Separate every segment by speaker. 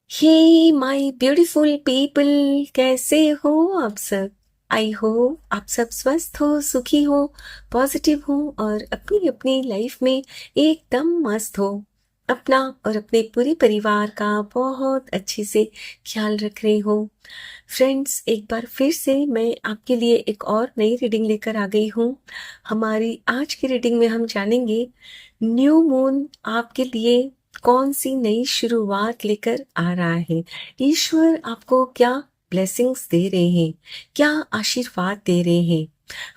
Speaker 1: Hey my beautiful people, कैसे हो आप सब। आई होप आप सब स्वस्थ हो, सुखी हो, पॉजिटिव हो और अपनी अपनी लाइफ में एकदम मस्त हो। अपना और अपने पूरे परिवार का बहुत अच्छे से ख्याल रख रहे हो। फ्रेंड्स, एक बार फिर से मैं आपके लिए एक और नई रीडिंग लेकर आ गई हूँ। हमारी आज की रीडिंग में हम जानेंगे न्यू मून आपके लिए कौन सी नई शुरुआत लेकर आ रहा है। ईश्वर आपको क्या ब्लेसिंग्स दे रहे हैं, क्या आशीर्वाद दे रहे हैं।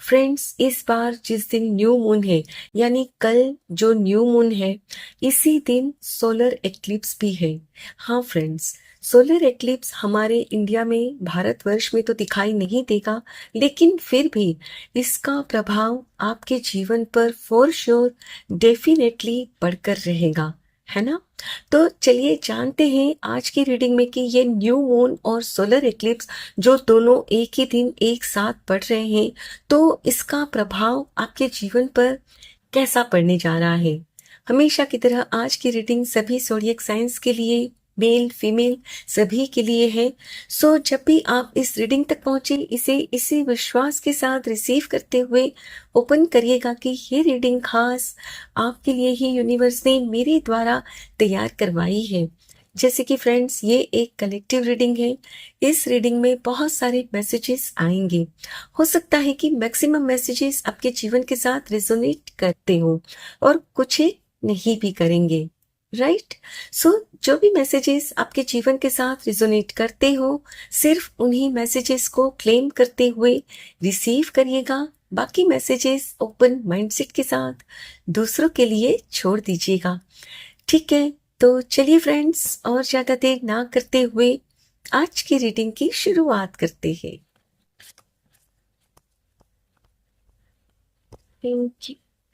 Speaker 1: फ्रेंड्स, इस बार जिस दिन न्यू मून है, यानी कल जो न्यू मून है, इसी दिन सोलर एक्लिप्स भी है। हाँ फ्रेंड्स, सोलर एक्लिप्स हमारे इंडिया में, भारतवर्ष में तो दिखाई नहीं देगा, लेकिन फिर भी इसका प्रभाव आपके जीवन पर फॉर श्योर डेफिनेटली बढ़कर रहेगा, है ना। तो चलिए जानते हैं आज की रीडिंग में कि ये न्यू मून और सोलर एक्लिप्स जो दोनों एक ही दिन एक साथ पड़ रहे हैं, तो इसका प्रभाव आपके जीवन पर कैसा पड़ने जा रहा है। हमेशा की तरह आज की रीडिंग सभी ज़ोडिएक साइंस के लिए, मेल फीमेल सभी के लिए है। सो जब भी आप इस रीडिंग तक पहुंचे, इसे इसी विश्वास के साथ रिसीव करते हुए ओपन करिएगा कि ये रीडिंग खास आपके लिए ही यूनिवर्स ने मेरे द्वारा तैयार करवाई है। जैसे कि फ्रेंड्स, ये एक कलेक्टिव रीडिंग है। इस रीडिंग में बहुत सारे मैसेजेस आएंगे। हो सकता है कि मैक्सिमम मैसेजेस आपके जीवन के साथ रिजोनेट करते हो और कुछ एक नहीं भी करेंगे, राइट। सो जो भी मैसेजेस आपके जीवन के साथ रिजोनेट करते हो, सिर्फ उन्हीं मैसेजेस को क्लेम करते हुए रिसीव करिएगा। बाकी मैसेजेस ओपन माइंडसेट के साथ दूसरों के लिए छोड़ दीजिएगा, ठीक है। तो चलिए फ्रेंड्स, और ज्यादा देर ना करते हुए आज की रीडिंग की शुरुआत करते हैं।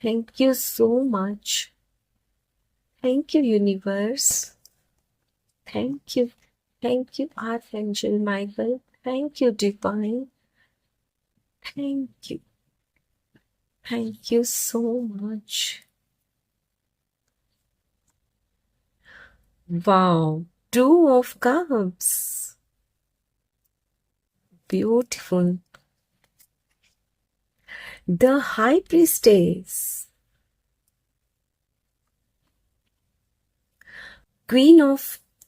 Speaker 1: Thank you so much. Thank you universe. Thank you. Thank you archangel Michael. Thank you divine. Thank you. Thank you so much. Wow, two of cups, beautiful. The high priestess, Queen of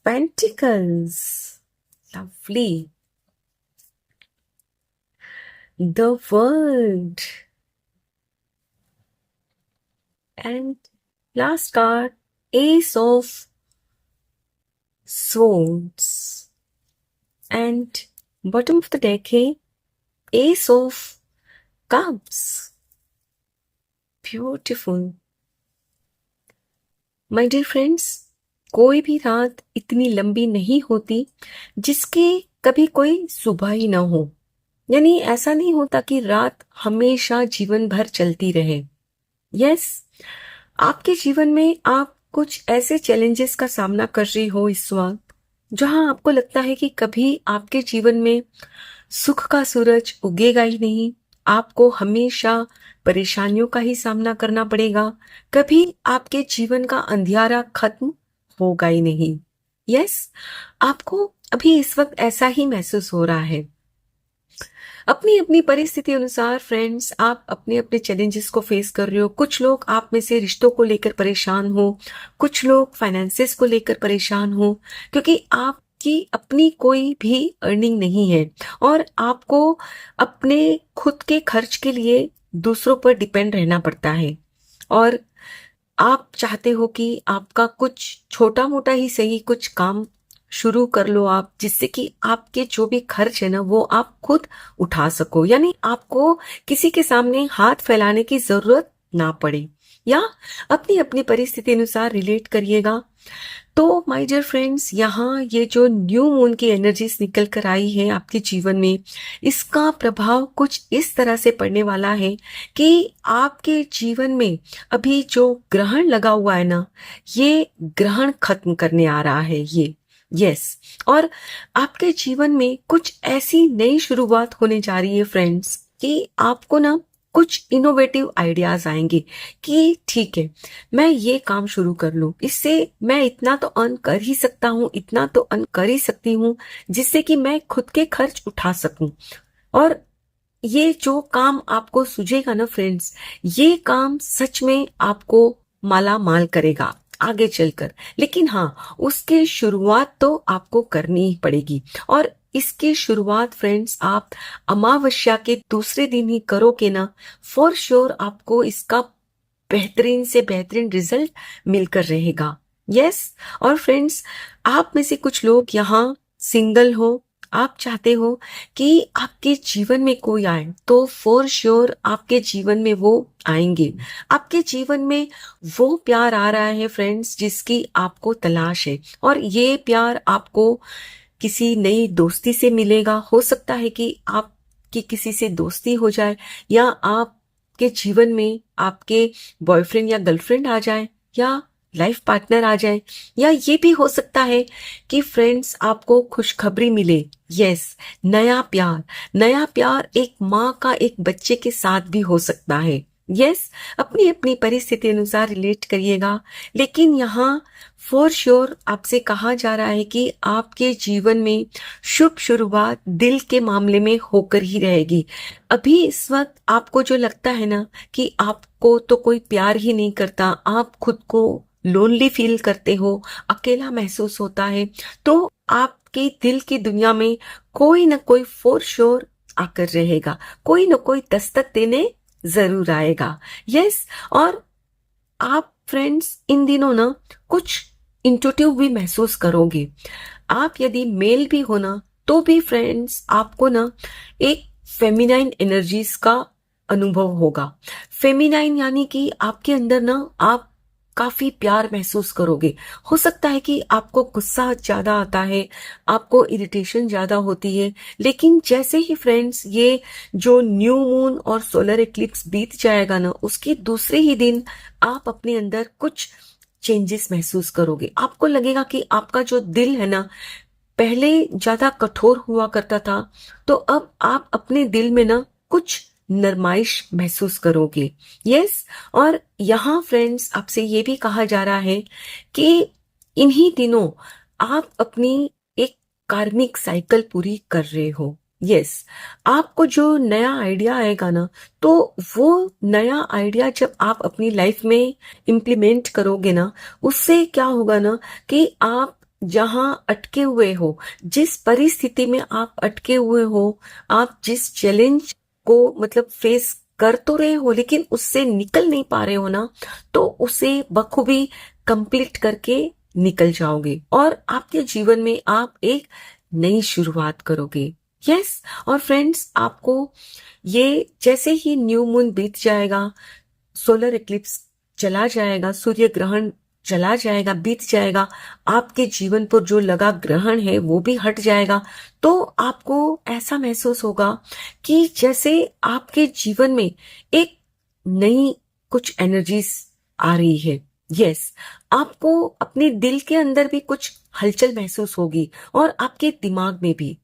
Speaker 1: Pentacles, lovely. The World, and last card, Ace of Swords, and bottom of the deck है Ace of Cups. Beautiful. My dear friends, कोई भी रात इतनी लंबी नहीं होती जिसके कभी कोई सुबह ही ना हो। यानी ऐसा नहीं होता कि रात हमेशा जीवन भर चलती रहे। यस, आपके जीवन में आप कुछ ऐसे चैलेंजेस का सामना कर रही हो इस वक्त, जहां आपको लगता है कि कभी आपके जीवन में सुख का सूरज उगेगा ही नहीं। आपको हमेशा परेशानियों का ही सामना करना पड़ेगा। कभी आपके जीवन का अंधियारा खत्म होगा ही नहीं। यस, आपको अभी इस वक्त ऐसा ही महसूस हो रहा है। अपनी अपनी परिस्थिति अनुसार फ्रेंड्स, आप अपने अपने चैलेंजेस को फेस कर रहे हो। कुछ लोग आप में से रिश्तों को लेकर परेशान हो, कुछ लोग फाइनेंसेस को लेकर परेशान हो, क्योंकि आपकी अपनी कोई भी अर्निंग नहीं है और आपको अपने खुद के खर्च के लिए दूसरों पर डिपेंड रहना पड़ता है। और आप चाहते हो कि आपका कुछ छोटा मोटा ही सही कुछ काम शुरू कर लो आप, जिससे कि आपके जो भी खर्च है ना, वो आप खुद उठा सको। यानी आपको किसी के सामने हाथ फैलाने की जरूरत ना पड़े। या अपनी अपनी परिस्थिति अनुसार रिलेट करिएगा। तो माय डियर फ्रेंड्स, यहाँ ये जो न्यू मून की एनर्जीज निकल कर आई है आपके जीवन में, इसका प्रभाव कुछ इस तरह से पड़ने वाला है कि आपके जीवन में अभी जो ग्रहण लगा हुआ है ना, ये ग्रहण खत्म करने आ रहा है ये। यस, और आपके जीवन में कुछ ऐसी नई शुरुआत होने जा रही है फ्रेंड्स कि आपको ना कुछ इनोवेटिव आइडियाज आएंगे कि ठीक है, मैं ये काम शुरू कर लूं, इससे मैं इतना तो अर्न कर ही सकता हूँ, इतना तो अर्न कर ही सकती हूँ, जिससे कि मैं खुद के खर्च उठा सकूं। और ये जो काम आपको सूझेगा ना फ्रेंड्स, ये काम सच में आपको माला माल करेगा आगे चलकर। लेकिन हाँ, उसके शुरुआत तो आपको करनी ही पड़ेगी। और इसकी शुरुआत फ्रेंड्स आप अमावस्या के दूसरे दिन ही करोगे ना, फॉर श्योर आपको इसका बेहतरीन से बेहतरीन रिजल्ट मिलकर रहेगा। यस। और फ्रेंड्स, आप में से कुछ लोग यहाँ सिंगल हो, आप चाहते हो कि आपके जीवन में कोई आए, तो फॉर श्योर आपके जीवन में वो आएंगे। आपके जीवन में वो प्यार आ रहा है फ्रेंड्स, जिसकी आपको तलाश है। और ये प्यार आपको किसी नई दोस्ती से मिलेगा। हो सकता है कि आपकी किसी से दोस्ती हो जाए, या आपके जीवन में आपके बॉयफ्रेंड या गर्लफ्रेंड आ जाए, या लाइफ पार्टनर आ जाए, या ये भी हो सकता है कि फ्रेंड्स आपको खुशखबरी मिले। यस, नया प्यार। नया प्यार एक माँ का एक बच्चे के साथ भी हो सकता है। यस, अपनी अपनी परिस्थिति अनुसार रिलेट करिएगा। लेकिन यहाँ फॉर श्योर आपसे कहा जा रहा है कि आपके जीवन में शुभ शुरुआत दिल के मामले में होकर ही रहेगी। अभी इस वक्त आपको जो लगता है ना कि आपको तो कोई प्यार ही नहीं करता, आप खुद को लोनली फील करते हो, अकेला महसूस होता है, तो आपके दिल की दुनिया में कोई ना कोई फॉर श्योर आकर रहेगा, कोई ना कोई दस्तक देने जरूर आएगा। यस। और आप फ्रेंड्स इन दिनों ना कुछ इंट्यूटिव भी महसूस करोगे। आप यदि मेल भी हो ना, तो भी फ्रेंड्स आपको ना एक फेमिनाइन एनर्जीज का अनुभव होगा। फेमिनाइन यानी कि आपके अंदर ना आप काफी प्यार महसूस करोगे। हो सकता है कि आपको गुस्सा ज्यादा आता है, आपको इरिटेशन ज्यादा होती है, लेकिन जैसे ही फ्रेंड्स ये जो न्यू मून और सोलर इक्लिप्स बीत जाएगा ना, उसके दूसरे ही दिन आप अपने अंदर कुछ चेंजेस महसूस करोगे। आपको लगेगा कि आपका जो दिल है ना, पहले ज्यादा कठोर हुआ करता था, तो अब आप अपने दिल में ना कुछ नरमाइश महसूस करोगे। यस। और यहाँ फ्रेंड्स आपसे ये भी कहा जा रहा है कि इन्हीं दिनों आप अपनी एक कार्मिक साइकिल पूरी कर रहे हो। यस। आपको जो नया आइडिया आएगा ना, तो वो नया आइडिया जब आप अपनी लाइफ में इम्प्लीमेंट करोगे ना, उससे क्या होगा ना कि आप जहां अटके हुए हो, जिस परिस्थिति में आप अटके हुए हो, आप जिस चैलेंज को मतलब फेस कर तो रहे हो लेकिन उससे निकल नहीं पा रहे हो ना, तो उसे बखूबी कंप्लीट करके निकल जाओगे और आपके जीवन में आप एक नई शुरुआत करोगे। यस। और फ्रेंड्स आपको ये जैसे ही न्यू मून बीत जाएगा, सोलर इक्लिप्स चला जाएगा, सूर्य ग्रहण चला जाएगा, बीत जाएगा, आपके जीवन पर जो लगा ग्रहण है वो भी हट जाएगा, तो आपको ऐसा महसूस होगा कि जैसे आपके जीवन में एक नई कुछ एनर्जीज आ रही है। यस। आपको अपने दिल के अंदर भी कुछ हलचल महसूस होगी और आपके दिमाग में भी।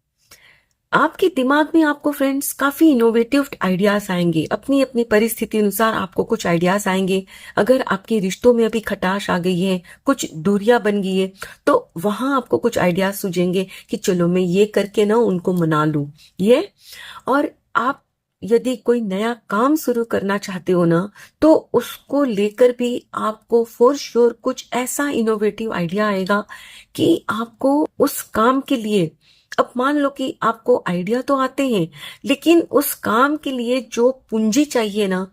Speaker 1: आपके दिमाग में आपको फ्रेंड्स काफी इनोवेटिव आइडियाज आएंगे, अपनी अपनी परिस्थिति अनुसार आपको कुछ आइडियाज आएंगे। अगर आपके रिश्तों में अभी खटाश आ गई है, कुछ दूरियां बन गई है, तो वहां आपको कुछ आइडियाज सूझेंगे कि चलो मैं ये करके ना उनको मना लूं। ये। और आप यदि कोई नया काम शुरू करना चाहते हो ना, तो उसको लेकर भी आपको फॉर श्योर कुछ ऐसा इनोवेटिव आइडिया आएगा कि आपको उस काम के लिए, अब मान लो कि आपको आइडिया तो आते हैं लेकिन उस काम के लिए जो पूंजी चाहिए ना,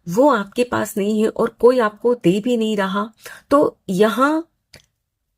Speaker 1: वो आपके पास नहीं है और कोई आपको दे भी नहीं रहा, तो यहाँ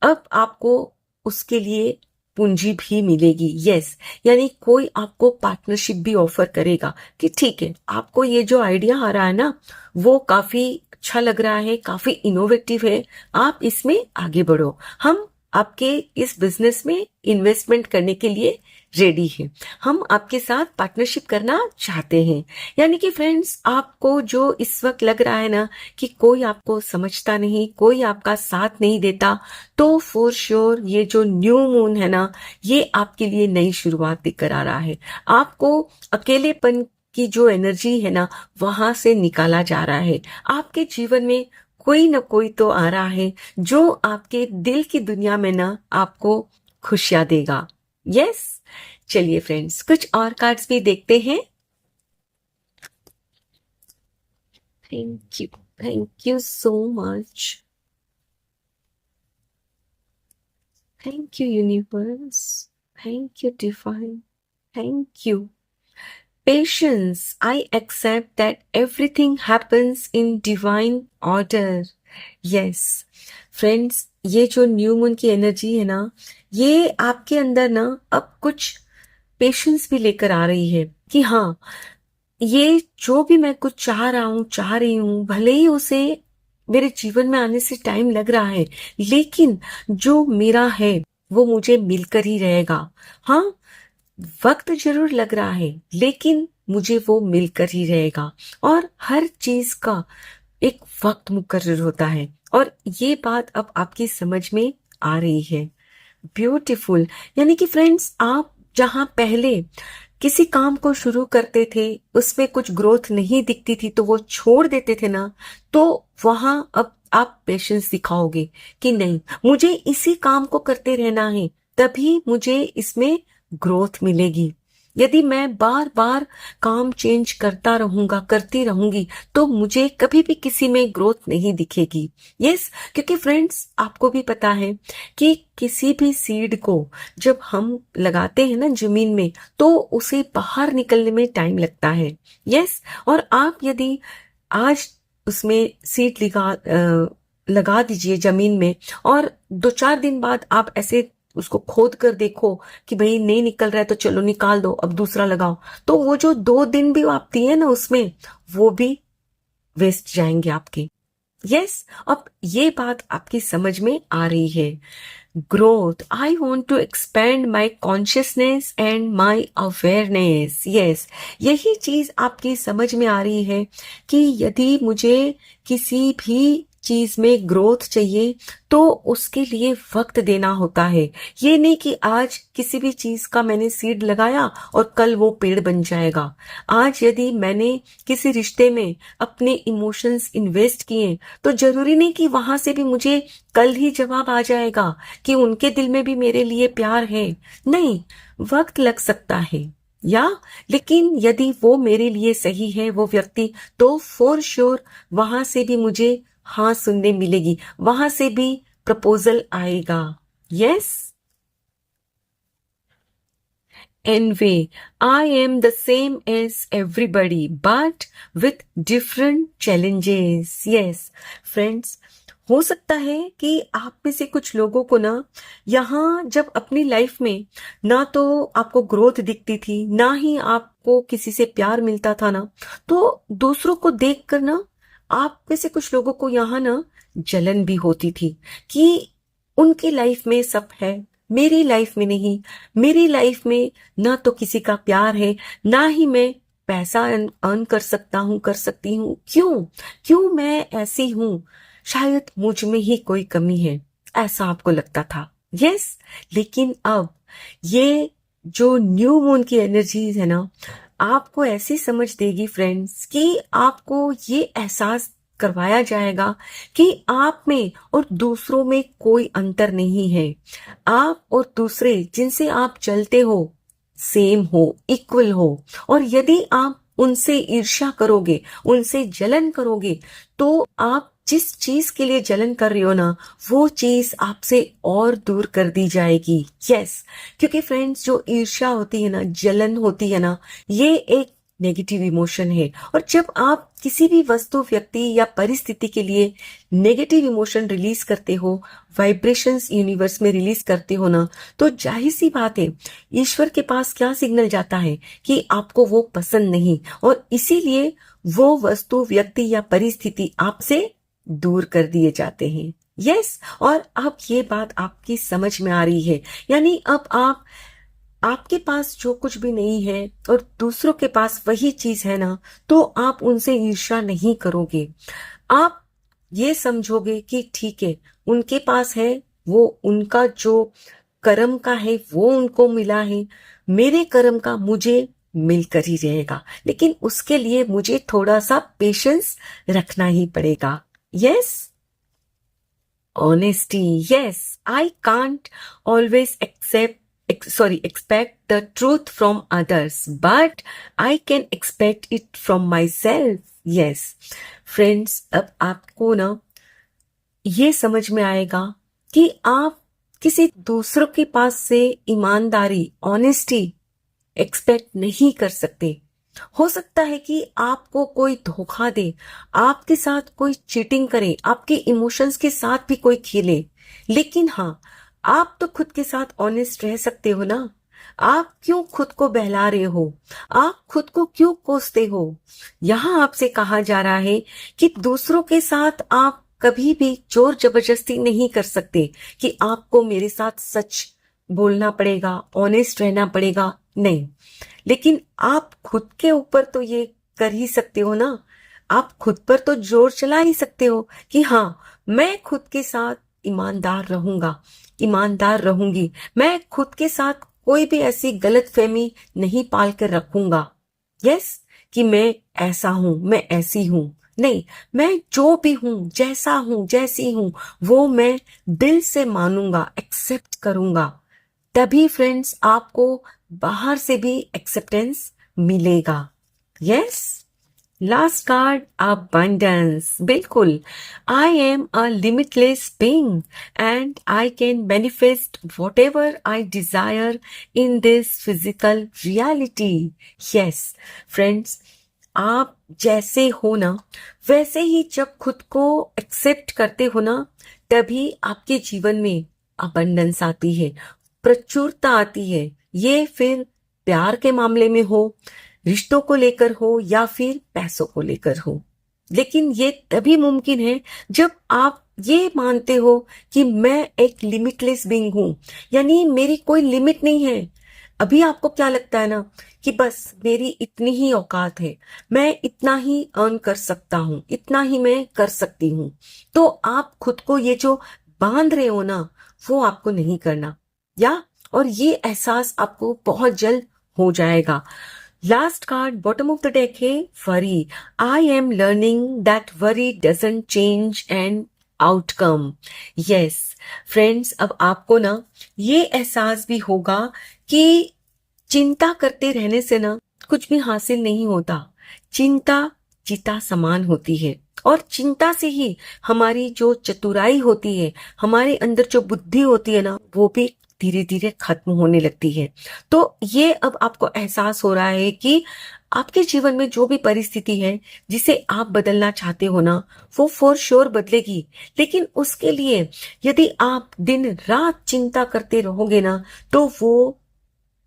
Speaker 1: अब आपको उसके लिए पूंजी भी मिलेगी। यस। यानी कोई आपको पार्टनरशिप भी ऑफर करेगा कि ठीक है, आपको ये जो आइडिया आ रहा है ना, वो काफी अच्छा लग रहा है, काफी इनोवेटिव है, आप इसमें आगे बढ़ो, हम आपके इस बिजनेस में इन्वेस्टमेंट करने के लिए रेडी है, हम आपके साथ पार्टनरशिप करना चाहते हैं। यानी कि फ्रेंड्स आपको जो इस वक्त लग रहा है ना कि कोई आपको समझता नहीं, कोई आपका साथ नहीं देता, तो फॉर श्योर ये जो न्यू मून है ना, ये आपके लिए नई शुरुआत लेकर आ रहा है। आपको अकेलेपन की जो एनर्जी है ना वहां से निकाला जा रहा है। आपके जीवन में कोई ना कोई तो आ रहा है जो आपके दिल की दुनिया में ना आपको खुशियां देगा। यस, चलिए फ्रेंड्स कुछ और कार्ड्स भी देखते हैं। Thank you so much. Thank you universe, thank you divine, thank you. Patience, I accept that everything happens in divine order. Yes, friends, ये जो न्यू मून की एनर्जी है ना, ये आपके अंदर ना अब कुछ पेशेंस भी लेकर आ रही है कि हाँ, ये जो भी मैं कुछ चाह रहा हूँ, चाह रही हूँ, भले ही उसे मेरे जीवन में आने से टाइम लग रहा है, लेकिन जो मेरा है वो मुझे मिलकर ही रहेगा। हाँ, वक्त जरूर लग रहा है लेकिन मुझे वो मिलकर ही रहेगा। और हर चीज का एक वक्त मुकर्रर होता है और ये बात अब आपकी समझ में आ रही है। ब्यूटीफुल। यानी कि फ्रेंड्स, आप जहां पहले किसी काम को शुरू करते थे, उसमें कुछ ग्रोथ नहीं दिखती थी तो वो छोड़ देते थे ना, तो वहां अब आप पेशेंस दिखाओगे कि नहीं, मुझे इसी काम को करते रहना है, तभी मुझे इसमें ग्रोथ मिलेगी। यदि मैं बार बार काम चेंज करता रहूंगा, करती रहूंगी, तो मुझे कभी भी किसी में ग्रोथ नहीं दिखेगी। यस, क्योंकि फ्रेंड्स आपको भी पता है कि किसी भी सीड को जब हम लगाते हैं ना जमीन में, तो उसे बाहर निकलने में टाइम लगता है। यस, और आप यदि आज उसमें सीड लगा दीजिए जमीन में, और 2-4 दिन बाद आप ऐसे उसको खोद कर देखो कि भाई नहीं निकल रहा है तो चलो निकाल दो, अब दूसरा लगाओ, तो वो जो 2 दिन भी आप दिए ना उसमें, वो भी वेस्ट जाएंगे आपके। यस, अब ये बात आपकी समझ में आ रही है। Growth, I want to expand my consciousness and my awareness. Yes, यही चीज आपकी समझ में आ रही है कि यदि मुझे किसी भी चीज में ग्रोथ चाहिए तो उसके लिए वक्त देना होता है। ये नहीं कि आज किसी भी चीज का मैंने सीड लगाया और कल वो पेड़ बन जाएगा। आज यदि मैंने किसी रिश्ते में अपने इमोशंस इन्वेस्ट किए तो जरूरी नहीं कि वहां से भी मुझे कल ही जवाब आ जाएगा कि उनके दिल में भी मेरे लिए प्यार है। नहीं, वक्त लग सकता है या, लेकिन यदि वो मेरे लिए सही है वो व्यक्ति, तो फॉर श्योर वहां से भी मुझे हाँ सुनने मिलेगी, वहां से भी प्रपोजल आएगा। Yes, anyway, I am the same as everybody, but with different challenges. Yes, friends, हो सकता है कि आप में से कुछ लोगों को ना यहाँ जब अपनी लाइफ में ना तो आपको ग्रोथ दिखती थी, ना ही आपको किसी से प्यार मिलता था ना, तो दूसरों को देख कर ना आप में से कुछ लोगों को यहाँ ना जलन भी होती थी कि उनकी लाइफ में सब है, मेरी लाइफ में नहीं। मेरी लाइफ में ना तो किसी का प्यार है, ना ही मैं पैसा अर्न कर सकता हूँ, कर सकती हूँ। क्यों क्यों मैं ऐसी हूँ? शायद मुझ में ही कोई कमी है, ऐसा आपको लगता था। यस, लेकिन अब ये जो न्यू मून की एनर्जीज है ना, आपको ऐसी समझ देगी फ्रेंड्स कि आपको ये एहसास करवाया जाएगा कि आप में और दूसरों में कोई अंतर नहीं है। आप और दूसरे जिनसे आप चलते हो सेम हो, इक्वल हो, और यदि आप उनसे ईर्ष्या करोगे, उनसे जलन करोगे, तो आप जिस चीज के लिए जलन कर रही हो ना, वो चीज आपसे और दूर कर दी जाएगी। यस, क्योंकि फ्रेंड्स जो ईर्ष्या होती है ना, जलन होती है ना, ये एक नेगेटिव इमोशन है। और जब आप किसी भी वस्तु, व्यक्ति या परिस्थिति के लिए नेगेटिव इमोशन रिलीज करते हो, वाइब्रेशंस यूनिवर्स में रिलीज करते हो ना, तो जाहिर सी बात है ईश्वर के पास क्या सिग्नल जाता है कि आपको वो पसंद नहीं, और इसीलिए वो वस्तु, व्यक्ति या परिस्थिति आपसे दूर कर दिए जाते हैं। यस, और अब ये बात आपकी समझ में आ रही है। यानी अब आपके पास जो कुछ भी नहीं है और दूसरों के पास वही चीज है ना, तो आप उनसे ईर्ष्या नहीं करोगे। आप ये समझोगे कि ठीक है, उनके पास है, वो उनका जो कर्म का है वो उनको मिला है, मेरे कर्म का मुझे मिलकर ही रहेगा, लेकिन उसके लिए मुझे थोड़ा सा पेशेंस रखना ही पड़ेगा। Yes, honesty. Yes, I can't always expect the truth from others, but I can expect it from myself. Yes, friends, अब आपको ना ये समझ में आएगा कि आप किसी दूसरों के पास से ईमानदारी, ऑनेस्टी एक्सपेक्ट नहीं कर सकते। हो सकता है कि आपको कोई धोखा दे, आपके साथ कोई चीटिंग करे, आपके इमोशंस के साथ भी कोई खेले, लेकिन हाँ, आप तो खुद के साथ ऑनेस्ट रह सकते हो ना। आप क्यों खुद को बहला रहे हो? आप खुद को क्यों कोसते हो? यहां आपसे कहा जा रहा है कि दूसरों के साथ आप कभी भी जोर जबरदस्ती नहीं कर सकते कि आपको मेरे साथ सच बोलना पड़ेगा, ऑनेस्ट रहना पड़ेगा, नहीं। लेकिन आप खुद के ऊपर तो ये कर ही सकते हो ना। आप खुद पर तो जोर चला ही सकते हो कि हाँ, मैं खुद के साथ ईमानदार रहूंगा, ईमानदार रहूंगी। मैं खुद के साथ कोई भी ऐसी गलत फहमी नहीं पाल कर रखूंगा। यस, कि मैं ऐसा हूं, मैं ऐसी हूं। नहीं, मैं जो भी हूं, जैसा हूं, जैसी हूं, वो मैं दिल से मानूंगा, एक्सेप्ट करूंगा। तभी फ्रेंड्स आपको बाहर से भी एक्सेप्टेंस मिलेगा। Yes, last card, abundance. बिल्कुल, I am a limitless being and I can manifest whatever I desire in this physical reality. Yes friends, आप जैसे हो ना, वैसे ही जब खुद को एक्सेप्ट करते हो ना, तभी आपके जीवन में अबंडेंस आती है, प्रचुरता आती है। ये फिर प्यार के मामले में हो, रिश्तों को लेकर हो, या फिर पैसों को लेकर हो। लेकिन ये तभी मुमकिन है जब आप ये मानते हो कि मैं एक लिमिटलेस बीइंग हूं, यानी मेरी कोई लिमिट नहीं है। अभी आपको क्या लगता है ना कि बस मेरी इतनी ही औकात है, मैं इतना ही अर्न कर सकता हूं, इतना ही मैं कर सकती हूं। तो आप खुद को ये जो बांध रहे हो ना, वो आपको नहीं करना, या और ये एहसास आपको बहुत जल्द हो जाएगा। Last card, bottom of the deck है worry. I am learning that worry doesn't change an outcome. Yes friends, अब आपको ना ये एहसास भी होगा कि चिंता करते रहने से ना कुछ भी हासिल नहीं होता। चिंता चिता समान होती है, और चिंता से ही हमारी जो चतुराई होती है, हमारे अंदर जो बुद्धि होती है ना, वो भी धीरे धीरे खत्म होने लगती है। तो ये अब आपको एहसास हो रहा है कि आपके जीवन में जो भी परिस्थिति है जिसे आप बदलना चाहते हो ना, वो फॉर श्योर बदलेगी। लेकिन उसके लिए यदि आप दिन रात चिंता करते रहोगे ना, तो वो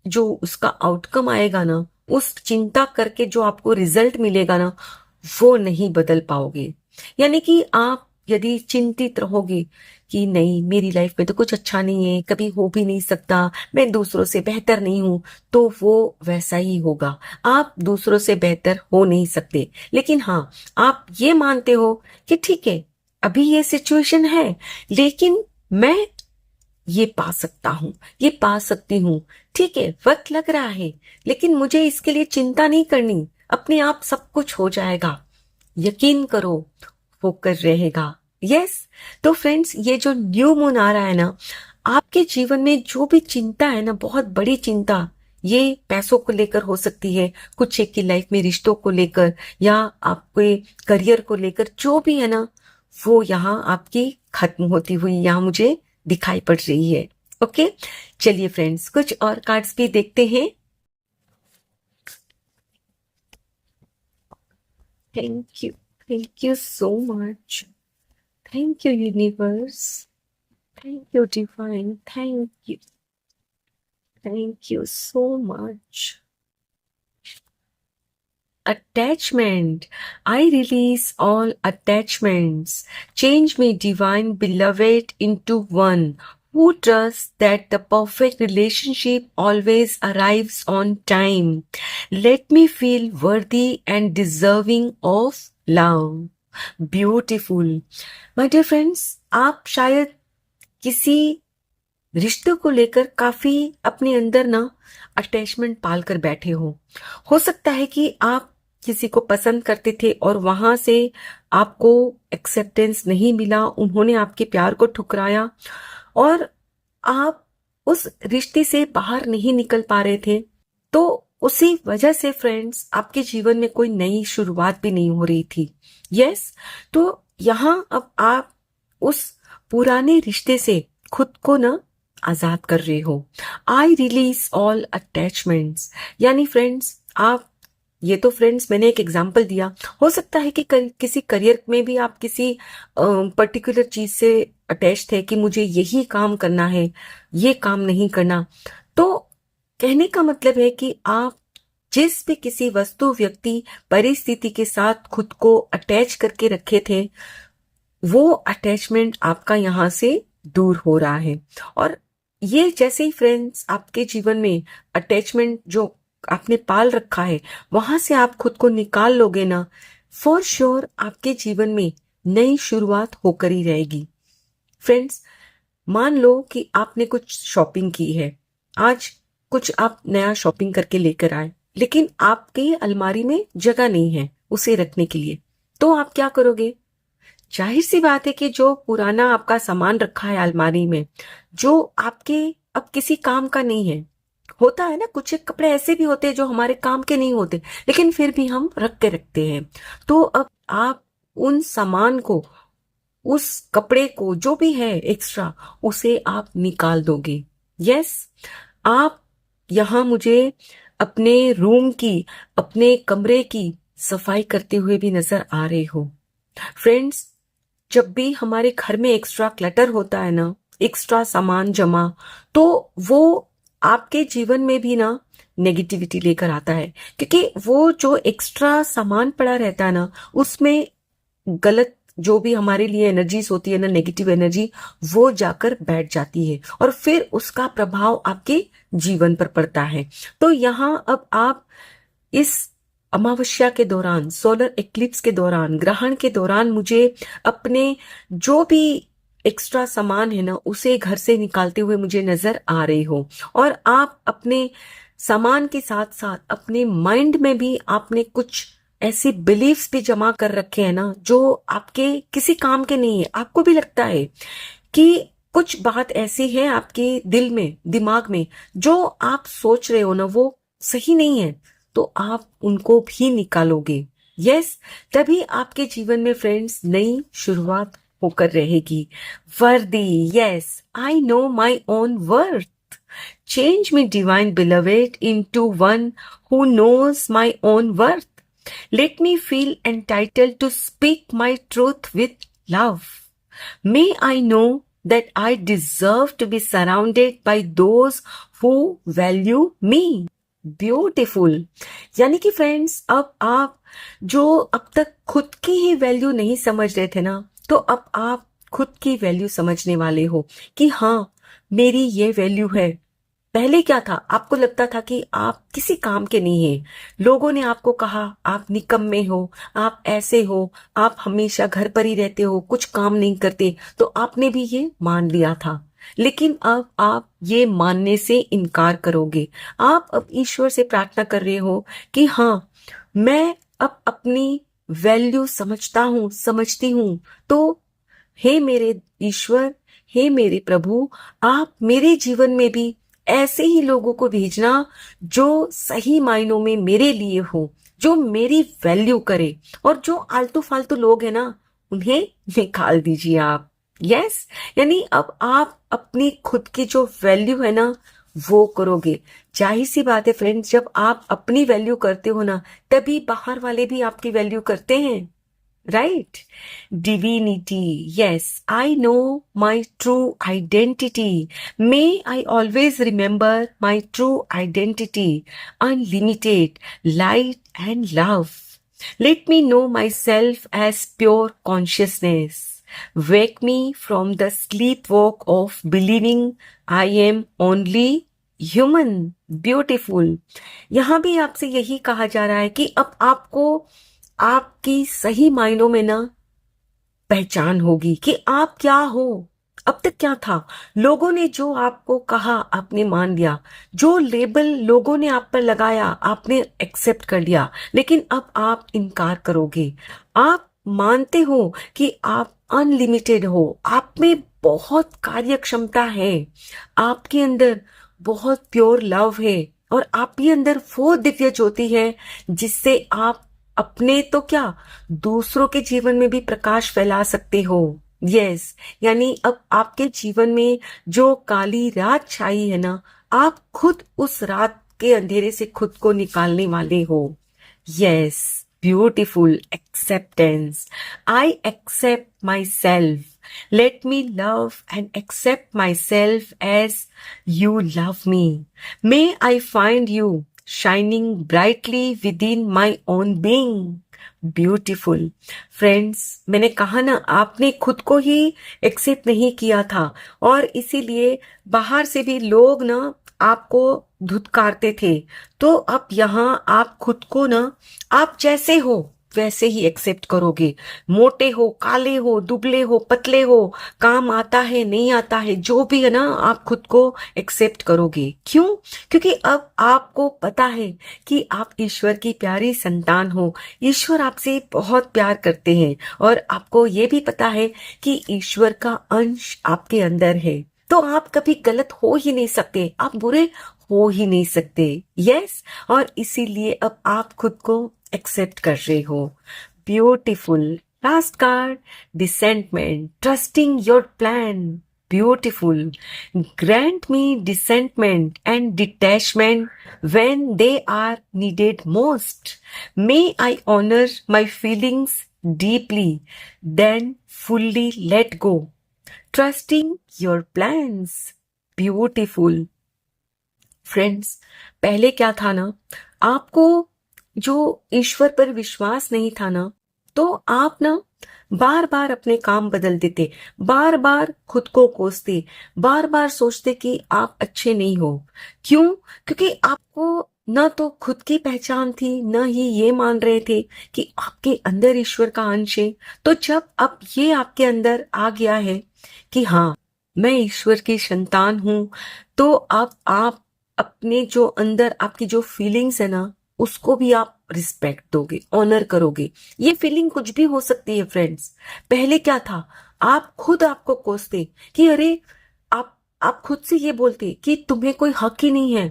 Speaker 1: जो उसका आउटकम आएगा ना, उस चिंता करके जो आपको रिजल्ट मिलेगा ना, वो नहीं बदल पाओगे। यानी कि आप यदि चिंतित रहोगे कि नहीं, मेरी लाइफ में तो कुछ अच्छा नहीं है, कभी हो भी नहीं सकता, मैं दूसरों से बेहतर नहीं हूं, तो वो वैसा ही होगा। आप दूसरों से बेहतर हो नहीं सकते। लेकिन हाँ, आप ये मानते हो कि ठीक है, अभी ये सिचुएशन है, लेकिन मैं ये पा सकता हूं, ये पा सकती हूं। ठीक है, वक्त लग रहा है, लेकिन मुझे इसके लिए चिंता नहीं करनी, अपने आप सब कुछ हो जाएगा। यकीन करो, होकर रहेगा। यस, तो फ्रेंड्स, ये जो न्यू मून आ रहा है ना, आपके जीवन में जो भी चिंता है ना, बहुत बड़ी चिंता, ये पैसों को लेकर हो सकती है, कुछ एक की लाइफ में रिश्तों को लेकर, या आपके करियर को लेकर, जो भी है ना, वो यहाँ आपकी खत्म होती हुई यहाँ मुझे दिखाई पड़ रही है। ओके, चलिए फ्रेंड्स, कुछ और कार्ड्स भी देखते हैं। Thank you so much. Thank you universe, thank you divine, thank you so much. Attachment. I release all attachments. Change me, divine beloved, into one who trusts that the perfect relationship always arrives on time. Let me feel worthy and deserving of love. Beautiful. My dear friends, आप शायद किसी रिश्तों को लेकर काफी अपने अंदर ना अटैचमेंट पाल कर बैठे हो सकता है कि आप किसी को पसंद करते थे और वहां से आपको एक्सेप्टेंस नहीं मिला, उन्होंने आपके प्यार को ठुकराया और आप उस रिश्ते से बाहर नहीं निकल पा रहे थे। तो उसी वजह से फ्रेंड्स आपके जीवन में कोई नई शुरुआत भी नहीं हो रही थी। यस, तो यहाँ अब आप उस पुराने रिश्ते से खुद को ना आजाद कर रहे हो। आई रिलीज ऑल अटैचमेंट्स, यानी फ्रेंड्स आप, ये तो फ्रेंड्स मैंने एक एग्जांपल दिया, हो सकता है कि किसी करियर में भी आप किसी पर्टिकुलर चीज से अटैच थे कि मुझे यही काम करना है, ये काम नहीं करना। तो कहने का मतलब है कि आप जिस भी किसी वस्तु, व्यक्ति, परिस्थिति के साथ खुद को अटैच करके रखे थे, वो अटैचमेंट आपका यहाँ से दूर हो रहा है। और ये जैसे ही फ्रेंड्स आपके जीवन में अटैचमेंट जो आपने पाल रखा है वहां से आप खुद को निकाल लोगे ना, फॉर श्योर आपके जीवन में नई शुरुआत होकर ही रहेगी। फ्रेंड्स, मान लो कि आपने कुछ शॉपिंग की है, आज कुछ आप नया शॉपिंग करके लेकर आए, लेकिन आपके अलमारी में जगह नहीं है उसे रखने के लिए, तो आप क्या करोगे? जाहिर सी बात है कि जो पुराना आपका सामान रखा है अलमारी में, जो आपके अब किसी काम का नहीं है, होता है ना, कुछ एक कपड़े ऐसे भी होते हैं जो हमारे काम के नहीं होते लेकिन फिर भी हम रख के रखते हैं। तो अब आप उन सामान को, उस कपड़े को, जो भी है एक्स्ट्रा, उसे आप निकाल दोगे। यस, आप यहाँ मुझे अपने रूम की, अपने कमरे की सफाई करते हुए भी नजर आ रहे हो। फ्रेंड्स, जब भी हमारे घर में एक्स्ट्रा क्लटर होता है ना, एक्स्ट्रा सामान जमा, तो वो आपके जीवन में भी ना नेगेटिविटी लेकर आता है, क्योंकि वो जो एक्स्ट्रा सामान पड़ा रहता है ना, उसमें गलत जो भी हमारे लिए एनर्जीज होती है ना, नेगेटिव एनर्जी, वो जाकर बैठ जाती है और फिर उसका प्रभाव आपके जीवन पर पड़ता है। तो यहाँ अब आप इस अमावस्या के दौरान, सोलर एक्लिप्स के दौरान, ग्रहण के दौरान मुझे अपने जो भी एक्स्ट्रा सामान है ना उसे घर से निकालते हुए मुझे नजर आ रही हो। और आप अपने सामान के साथ साथ अपने माइंड में भी आपने कुछ ऐसे बिलीव्स भी जमा कर रखे हैं ना जो आपके किसी काम के नहीं है। आपको भी लगता है कि कुछ बात ऐसी है आपके दिल में, दिमाग में, जो आप सोच रहे हो ना वो सही नहीं है, तो आप उनको भी निकालोगे। यस, तभी आपके जीवन में फ्रेंड्स नई शुरुआत होकर रहेगी। वर्दी, yes, I know my own worth. Change me, divine beloved, into one who knows my own worth. Let me feel entitled to speak my truth with love. May I know that I deserve to be surrounded by those who value me. Beautiful. यानी कि friends, अब आप जो अब तक खुद की ही value नहीं समझ रहे थे ना, तो अब आप खुद की वैल्यू समझने वाले हो कि हाँ, मेरी ये वैल्यू है। पहले क्या था, आपको लगता था कि आप किसी काम के नहीं है, लोगों ने आपको कहा आप निकम्मे हो, आप ऐसे हो, आप हमेशा घर पर ही रहते हो, कुछ काम नहीं करते, तो आपने भी ये मान लिया था। लेकिन अब आप ये मानने से इनकार करोगे। आप अब ईश्वर से प्रार्थना कर रहे हो कि हाँ, मैं अब अपनी वैल्यू समझता हूँ, समझती हूँ। तो हे मेरे ईश्वर, हे मेरे प्रभु, आप मेरे जीवन में भी ऐसे ही लोगों को भेजना जो सही मायनों में मेरे लिए हो, जो मेरी वैल्यू करे, और जो आलतू फालतू लोग हैं ना, उन्हें निकाल दीजिए आप। यस, यानी अब आप अपनी खुद की जो वैल्यू है ना वो करोगे। जाहिर सी बात है फ्रेंड्स, जब आप अपनी वैल्यू करते हो ना, तभी बाहर वाले भी आपकी वैल्यू करते हैं, right? Divinity, yes, I know my true identity. May I always remember my true identity, unlimited light and love. Let me know myself as pure consciousness. Wake me from the sleepwalk of believing I am only human. Beautiful. यहाँ भी आपसे यही कहा जा रहा है कि अब आपको आपकी सही मायनों में ना पहचान होगी कि आप क्या हो। अब तक क्या था, लोगों ने जो आपको कहा आपने मान लिया, जो लेबल लोगों ने आप पर लगाया आपने एक्सेप्ट कर लिया, लेकिन अब आप इनकार करोगे। आप मानते हो कि आप अनलिमिटेड हो, आप में बहुत कार्य क्षमता है, आपके अंदर बहुत प्योर लव है, और आपके अंदर वो दिव्य ज्योति है जिससे आप अपने तो क्या, दूसरों के जीवन में भी प्रकाश फैला सकते हो। यस, यानी अब आपके जीवन में जो काली रात छाई है ना, आप खुद उस रात के अंधेरे से खुद को निकालने वाले हो। Yes, beautiful acceptance. I accept myself, let me love and accept myself as you love me. May I find you shining brightly within my own being. Beautiful friends, मैंने कहा ना, आपने खुद को ही एक्सेप्ट नहीं किया था, और इसीलिए बाहर से भी लोग ना आपको धुतकारते थे। तो अब यहाँ आप खुद को ना, आप जैसे हो वैसे ही एक्सेप्ट करोगे। मोटे हो, काले हो, दुबले हो, पतले हो, काम आता है नहीं आता है, जो भी है ना, आप खुद को एक्सेप्ट करोगे। क्यों? क्योंकि अब आपको पता है कि आप ईश्वर की प्यारी संतान हो, ईश्वर आपसे बहुत प्यार करते हैं, और आपको ये भी पता है कि ईश्वर का अंश आपके अंदर है। तो आप कभी गलत हो ही नहीं सकते, आप बुरे हो ही नहीं सकते। यस, और इसीलिए अब आप खुद को एक्सेप्ट कर रहे हो। Beautiful. Last card, discernment, trusting your plan. Beautiful. Grant me discernment and detachment when they are needed most. May I honor my feelings deeply, then fully let go. Trusting your plans. Beautiful. Friends, पहले क्या था ना, आपको जो ईश्वर पर विश्वास नहीं था ना, तो आप ना बार बार अपने काम बदल देते, बार बार खुद को कोसते, बार बार सोचते कि आप अच्छे नहीं हो। क्यों? क्योंकि आपको न तो खुद की पहचान थी, न ही ये मान रहे थे कि आपके अंदर ईश्वर का अंश है। तो जब अब ये आपके अंदर आ गया है कि हाँ, मैं ईश्वर की संतान हूं, तो अब आप अपने जो अंदर आपकी जो फीलिंग्स है ना, उसको भी आप रिस्पेक्ट दोगे, ऑनर करोगे। ये फीलिंग कुछ भी हो सकती है फ्रेंड्स। पहले क्या था, आप खुद आपको कोसते कि अरे, आप खुद से ये बोलते कि तुम्हें कोई हक ही नहीं है,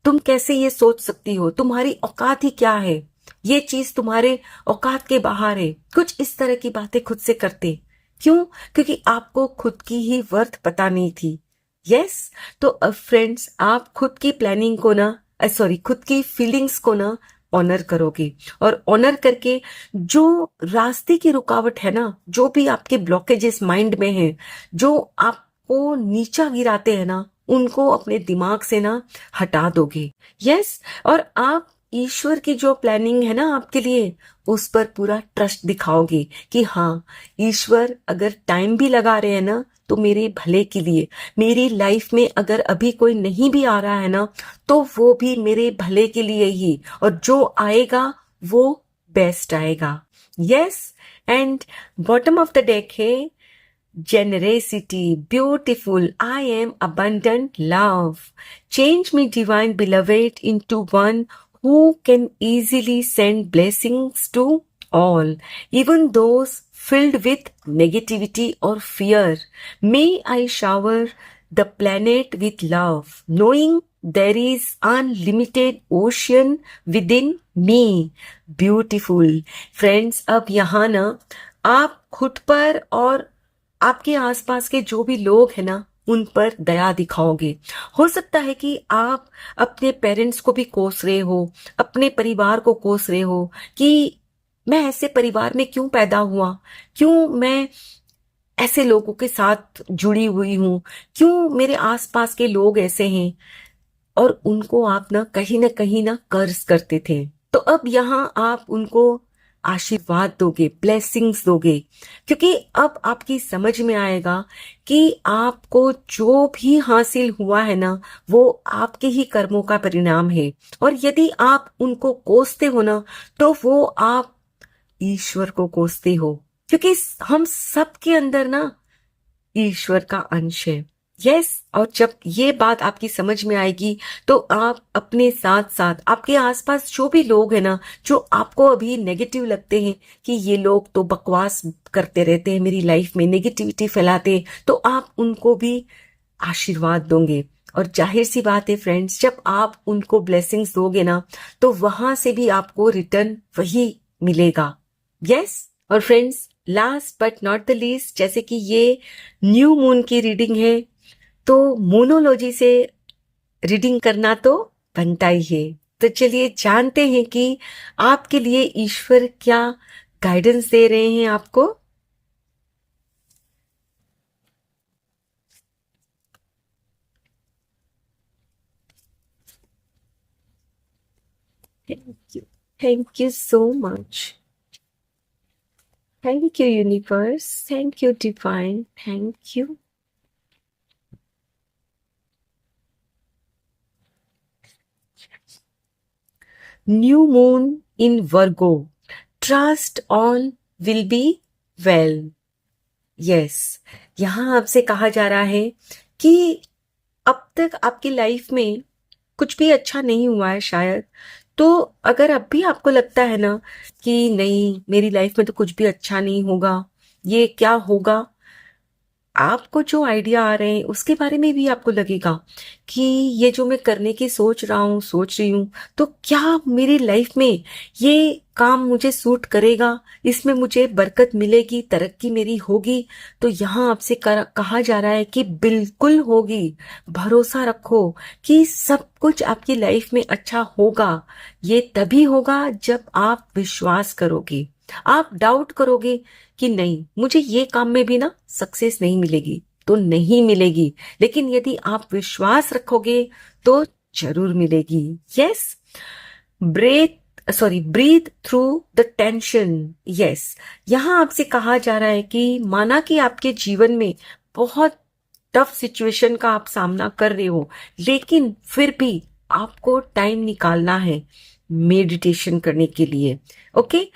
Speaker 1: तुम कैसे ये सोच सकती हो, तुम्हारी औकात ही क्या है, ये चीज तुम्हारे औकात के बाहर है। कुछ इस तरह की बातें खुद से करते। क्यों? क्योंकि आपको खुद की ही वर्थ पता नहीं थी। यस, तो अब फ्रेंड्स, आप खुद की प्लानिंग को ना, सॉरी, खुद की फीलिंग्स को ना ऑनर करोगे, और ऑनर करके जो रास्ते की रुकावट है ना, जो भी आपके ब्लॉकेजेस माइंड में है, जो आपको नीचा गिराते हैं ना, उनको अपने दिमाग से ना हटा दोगे। यस, और आप ईश्वर की जो प्लानिंग है ना आपके लिए, उस पर पूरा ट्रस्ट दिखाओगे कि हाँ, ईश्वर अगर टाइम भी लगा रहे हैं ना, तो मेरे भले के लिए, मेरी लाइफ में अगर अभी कोई नहीं भी आ रहा है ना, तो वो भी मेरे भले के लिए ही, और जो आएगा वो बेस्ट आएगा। Yes, and bottom of the deck है generosity. Beautiful. I am abundant love. Change me, divine beloved, into one who can easily send blessings to all, even those filled with negativity or fear. May I shower the planet with love, knowing there is unlimited ocean within me. Beautiful. Friends, अब यहाँ ना आप खुद पर और आपके आसपास के जो भी लोग हैं ना, उन पर दया दिखाओगे। हो सकता है कि आप अपने पेरेंट्स को भी कोस रहे हो, अपने परिवार को कोस रहे हो कि मैं ऐसे परिवार में क्यों पैदा हुआ, क्यों मैं ऐसे लोगों के साथ जुड़ी हुई हूं, क्यों मेरे आसपास के लोग ऐसे हैं, और उनको आप ना कहीं ना कर्ज करते थे। तो अब यहाँ आप उनको आशीर्वाद दोगे, ब्लेसिंग्स दोगे, क्योंकि अब आपकी समझ में आएगा कि आपको जो भी हासिल हुआ है ना, वो आपके ही कर्मों का परिणाम है। और यदि आप उनको कोसते हो ना, तो वो आप ईश्वर को कोसते हो, क्योंकि हम सबके अंदर ना ईश्वर का अंश है। यस, और जब ये बात आपकी समझ में आएगी तो आप अपने साथ साथ आपके आसपास जो भी लोग हैं ना, जो आपको अभी नेगेटिव लगते हैं कि ये लोग तो बकवास करते रहते हैं, मेरी लाइफ में नेगेटिविटी फैलाते हैं, तो आप उनको भी आशीर्वाद दोगे। और जाहिर सी बात है फ्रेंड्स, जब आप उनको ब्लेसिंग्स दोगे ना, तो वहां से भी आपको रिटर्न वही मिलेगा। यस। और friends, last but not the least, जैसे कि ये न्यू मून की रीडिंग है, तो मोनोलॉजी से रीडिंग करना तो बनता ही है। तो चलिए जानते हैं कि आपके लिए ईश्वर क्या गाइडेंस दे रहे हैं आपको। Thank you, thank you so much. Thank you universe, thank you divine, thank you. New moon in Virgo, trust all will be well. Yes, यहाँ आपसे कहा जा रहा है कि अब तक आपकी लाइफ में कुछ भी अच्छा नहीं हुआ है शायद। तो अगर अब भी आपको लगता है ना कि नहीं, मेरी लाइफ में तो कुछ भी अच्छा नहीं होगा, ये क्या होगा, आपको जो आइडिया आ रहे हैं उसके बारे में भी आपको लगेगा कि ये जो मैं करने की सोच रही हूँ, तो क्या मेरी लाइफ में ये काम मुझे सूट करेगा, इसमें मुझे बरकत मिलेगी, तरक्की मेरी होगी। तो यहाँ आपसे कहा जा रहा है कि बिल्कुल होगी। भरोसा रखो कि सब कुछ आपकी लाइफ में अच्छा होगा। ये तभी होगा जब आप विश्वास करोगे। आप डाउट करोगे कि नहीं, मुझे ये काम में भी ना सक्सेस नहीं मिलेगी, तो नहीं मिलेगी। लेकिन यदि आप विश्वास रखोगे तो जरूर मिलेगी। Yes. Breathe through the tension. Yes, यहां आपसे कहा जा रहा है कि माना कि आपके जीवन में बहुत टफ सिचुएशन का आप सामना कर रहे हो, लेकिन फिर भी आपको टाइम निकालना है मेडिटेशन करने के लिए। Okay,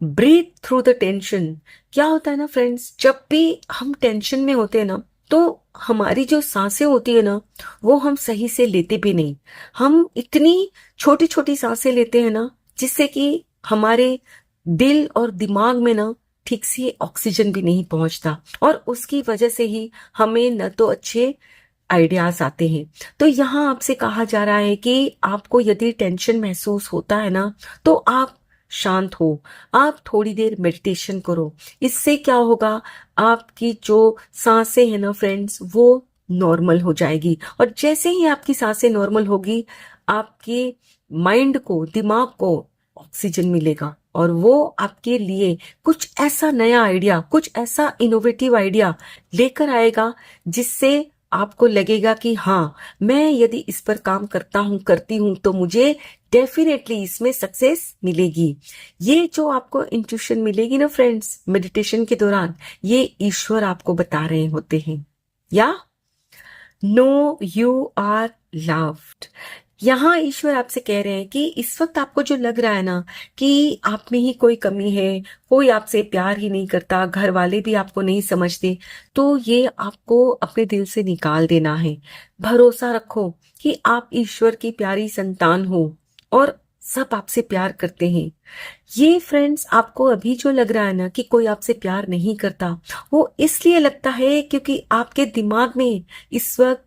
Speaker 1: breathe through the tension. क्या होता है ना फ्रेंड्स, जब भी हम टेंशन में होते हैं ना, तो हमारी जो सांसें होती है ना, वो हम सही से लेते भी नहीं। हम इतनी छोटी छोटी सांसें लेते हैं ना, जिससे कि हमारे दिल और दिमाग में ना ठीक से ऑक्सीजन भी नहीं पहुंचता, और उसकी वजह से ही हमें न तो अच्छे आइडियाज आते हैं। तो यहाँ आपसे कहा जा रहा है कि आपको यदि टेंशन महसूस होता है ना, तो आप शांत हो, आप थोड़ी देर मेडिटेशन करो। इससे क्या होगा, आपकी जो सांसें हैं ना फ्रेंड्स, वो नॉर्मल हो जाएगी। और जैसे ही आपकी सांसें नॉर्मल होगी, आपके माइंड को, दिमाग को ऑक्सीजन मिलेगा, और वो आपके लिए कुछ ऐसा नया आइडिया, कुछ ऐसा इनोवेटिव आइडिया लेकर आएगा, जिससे आपको लगेगा कि हाँ, मैं यदि इस पर काम करता हूं, करती हूं, तो मुझे डेफिनेटली इसमें सक्सेस मिलेगी। ये जो आपको इंट्यूशन मिलेगी ना फ्रेंड्स मेडिटेशन के दौरान, ये ईश्वर आपको बता रहे होते हैं। या नो यू आर लव्ड। यहाँ ईश्वर आपसे कह रहे हैं कि इस वक्त आपको जो लग रहा है ना कि आप में ही कोई कमी है, कोई आपसे प्यार ही नहीं करता, घर वाले भी आपको नहीं समझते, तो ये आपको अपने दिल से निकाल देना है। भरोसा रखो कि आप ईश्वर की प्यारी संतान हो, और सब आपसे प्यार करते हैं। ये फ्रेंड्स, आपको अभी जो लग रहा है ना कि कोई आपसे प्यार नहीं करता, वो इसलिए लगता है क्योंकि आपके दिमाग में इस वक्त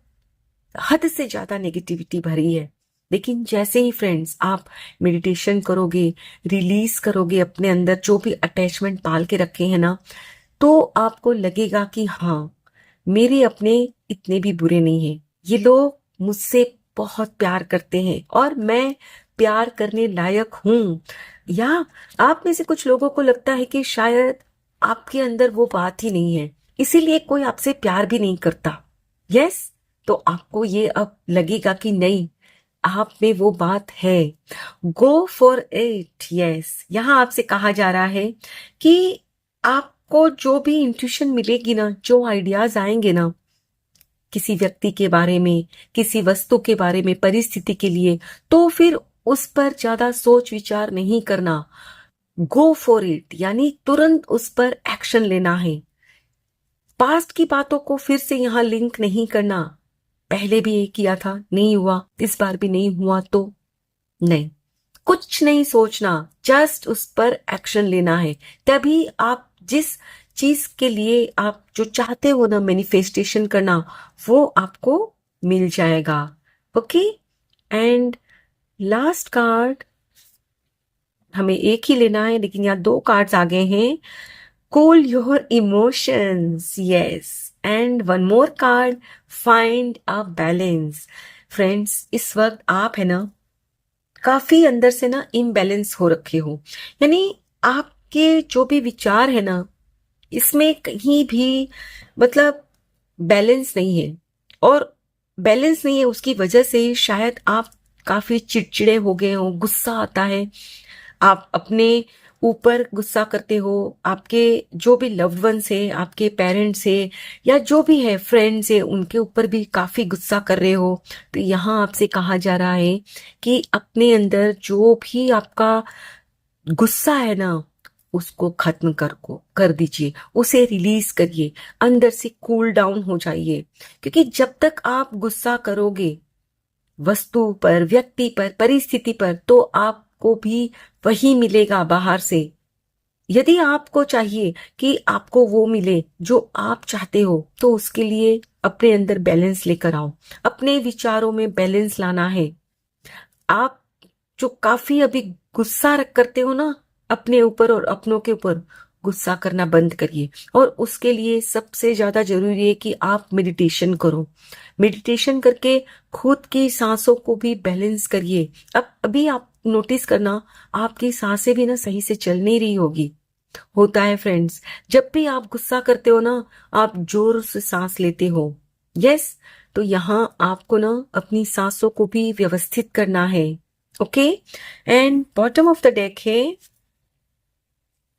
Speaker 1: हद से ज्यादा नेगेटिविटी भरी है। लेकिन जैसे ही फ्रेंड्स आप मेडिटेशन करोगे, रिलीज करोगे अपने अंदर जो भी अटैचमेंट पाल के रखे हैं ना, तो आपको लगेगा कि हाँ, मेरे अपने इतने भी बुरे नहीं हैं। ये लोग मुझसे बहुत प्यार करते हैं, और मैं प्यार करने लायक हूं। या आप में से कुछ लोगों को लगता है कि शायद आपके अंदर वो बात ही नहीं है, इसीलिए कोई आपसे प्यार भी नहीं करता। यस, तो आपको ये अब लगेगा कि नहीं, आप में वो बात है। Go for it. यस, यहां आपसे कहा जा रहा है कि आपको जो भी इंट्यूशन मिलेगी ना, जो आइडियाज आएंगे ना, किसी व्यक्ति के बारे में, किसी वस्तु के बारे में, परिस्थिति के लिए, तो फिर उस पर ज्यादा सोच विचार नहीं करना। गो फॉर इट, यानी तुरंत उस पर एक्शन लेना है। पास्ट की बातों को फिर से यहाँ लिंक नहीं करना, पहले भी ये किया था नहीं हुआ, इस बार भी नहीं हुआ तो नहीं, कुछ नहीं सोचना, जस्ट उस पर एक्शन लेना है। तभी आप जिस चीज के लिए आप जो चाहते हो ना मैनिफेस्टेशन करना, वो आपको मिल जाएगा। ओके, एंड लास्ट कार्ड हमें एक ही लेना है, लेकिन यहाँ 2 कार्ड्स आ गए हैं। Cool your emotions, yes, and one more card, find a balance. Friends, इस वक्त आप है ना काफी अंदर से ना इम्बैलेंस हो रखे हो, यानी आपके जो भी विचार है ना इसमें कहीं भी मतलब बैलेंस नहीं है। और बैलेंस नहीं है उसकी वजह से शायद आप काफी चिड़चिड़े हो गए हो, गुस्सा आता है, आप अपने ऊपर गुस्सा करते हो, आपके जो भी लव्ड वंस है, आपके पेरेंट्स है या जो भी है फ्रेंड्स है, उनके ऊपर भी काफी गुस्सा कर रहे हो। तो यहाँ आपसे कहा जा रहा है कि अपने अंदर जो भी आपका गुस्सा है ना उसको खत्म कर दीजिए, उसे रिलीज करिए, अंदर से कूल डाउन हो जाइए। क्योंकि जब तक आप गुस्सा करोगे वस्तु पर, व्यक्ति पर, परिस्थिति पर, तो आपको भी वही मिलेगा बाहर से। यदि आपको चाहिए कि आपको वो मिले जो आप चाहते हो, तो उसके लिए अपने अंदर बैलेंस लेकर आओ, अपने विचारों में बैलेंस लाना है। आप जो काफी अभी गुस्सा रख करते हो ना अपने ऊपर और अपनों के ऊपर, गुस्सा करना बंद करिए। और उसके लिए सबसे ज्यादा जरूरी है कि आप मेडिटेशन करो। मेडिटेशन करके खुद की सांसों को भी बैलेंस करिए। अब अभी आप नोटिस करना, आपकी सांसें भी ना सही से चल नहीं रही होगी। होता है फ्रेंड्स, जब भी आप गुस्सा करते हो ना आप जोर से सांस लेते हो। यस, तो यहाँ आपको ना अपनी सांसों को भी व्यवस्थित करना है। Okay, and bottom of the deck है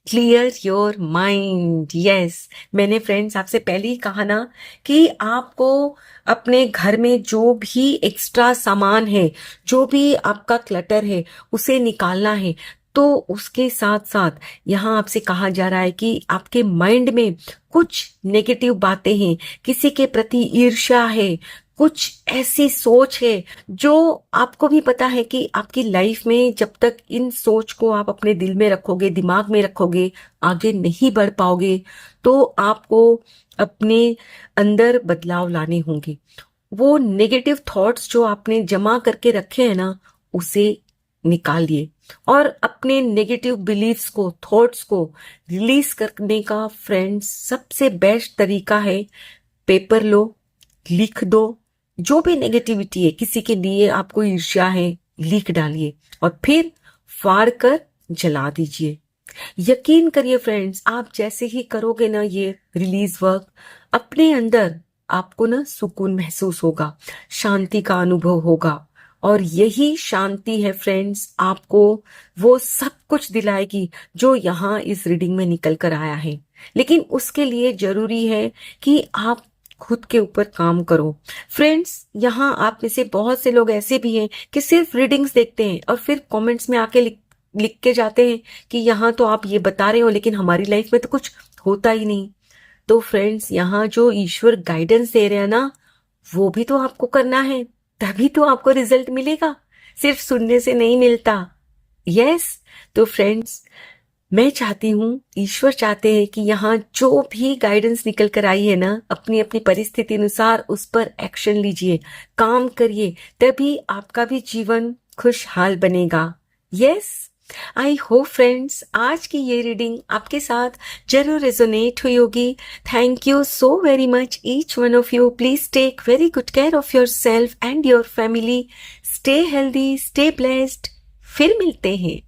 Speaker 1: क्लियर योर माइंड। यस, मैंने फ्रेंड्स आपसे पहले ही कहा ना कि आपको अपने घर में जो भी एक्स्ट्रा सामान है, जो भी आपका क्लटर है, उसे निकालना है। तो उसके साथ साथ यहाँ आपसे कहा जा रहा है कि आपके माइंड में कुछ नेगेटिव बातें हैं, किसी के प्रति ईर्ष्या है, कुछ ऐसी सोच है जो आपको भी पता है कि आपकी लाइफ में जब तक इन सोच को आप अपने दिल में रखोगे, दिमाग में रखोगे, आगे नहीं बढ़ पाओगे। तो आपको अपने अंदर बदलाव लाने होंगे। वो नेगेटिव थॉट्स जो आपने जमा करके रखे हैं ना, उसे निकालिए और अपने नेगेटिव बिलीफ्स को, थॉट्स को रिलीज करने का फ्रेंड्स सबसे बेस्ट तरीका है पेपर लो, लिख दो। जो भी नेगेटिविटी है, किसी के लिए आपको ईर्ष्या है, लिख डालिए और फिर फाड़ कर जला दीजिए। यकीन करिए फ्रेंड्स, आप जैसे ही करोगे ना ये रिलीज वर्क, अपने अंदर आपको ना सुकून महसूस होगा, शांति का अनुभव होगा। और यही शांति है फ्रेंड्स, आपको वो सब कुछ दिलाएगी जो यहाँ इस रीडिंग में निकल कर आया है। लेकिन उसके लिए जरूरी है कि आप खुद के ऊपर काम करो। फ्रेंड्स, यहाँ आप में से बहुत से लोग ऐसे भी हैं कि सिर्फ रीडिंग्स देखते हैं और फिर कमेंट्स में आके लिख के जाते हैं कि यहाँ तो आप ये बता रहे हो लेकिन हमारी लाइफ में तो कुछ होता ही नहीं। तो फ्रेंड्स, यहाँ जो ईश्वर गाइडेंस दे रहे हैं ना, वो भी तो आपको करना है, तभी तो आपको रिजल्ट मिलेगा, सिर्फ सुनने से नहीं मिलता। यस, तो फ्रेंड्स, मैं चाहती हूँ, ईश्वर चाहते हैं कि यहाँ जो भी गाइडेंस निकल कर आई है ना, अपनी अपनी परिस्थिति अनुसार उस पर एक्शन लीजिए, काम करिए, तभी आपका भी जीवन खुशहाल बनेगा। यस, आई होप फ्रेंड्स आज की ये रीडिंग आपके साथ जरूर रेजोनेट हुई होगी। Thank you so very much each one of you. Please take very good care of yourself and your family. Stay healthy, stay blessed. फिर मिलते हैं।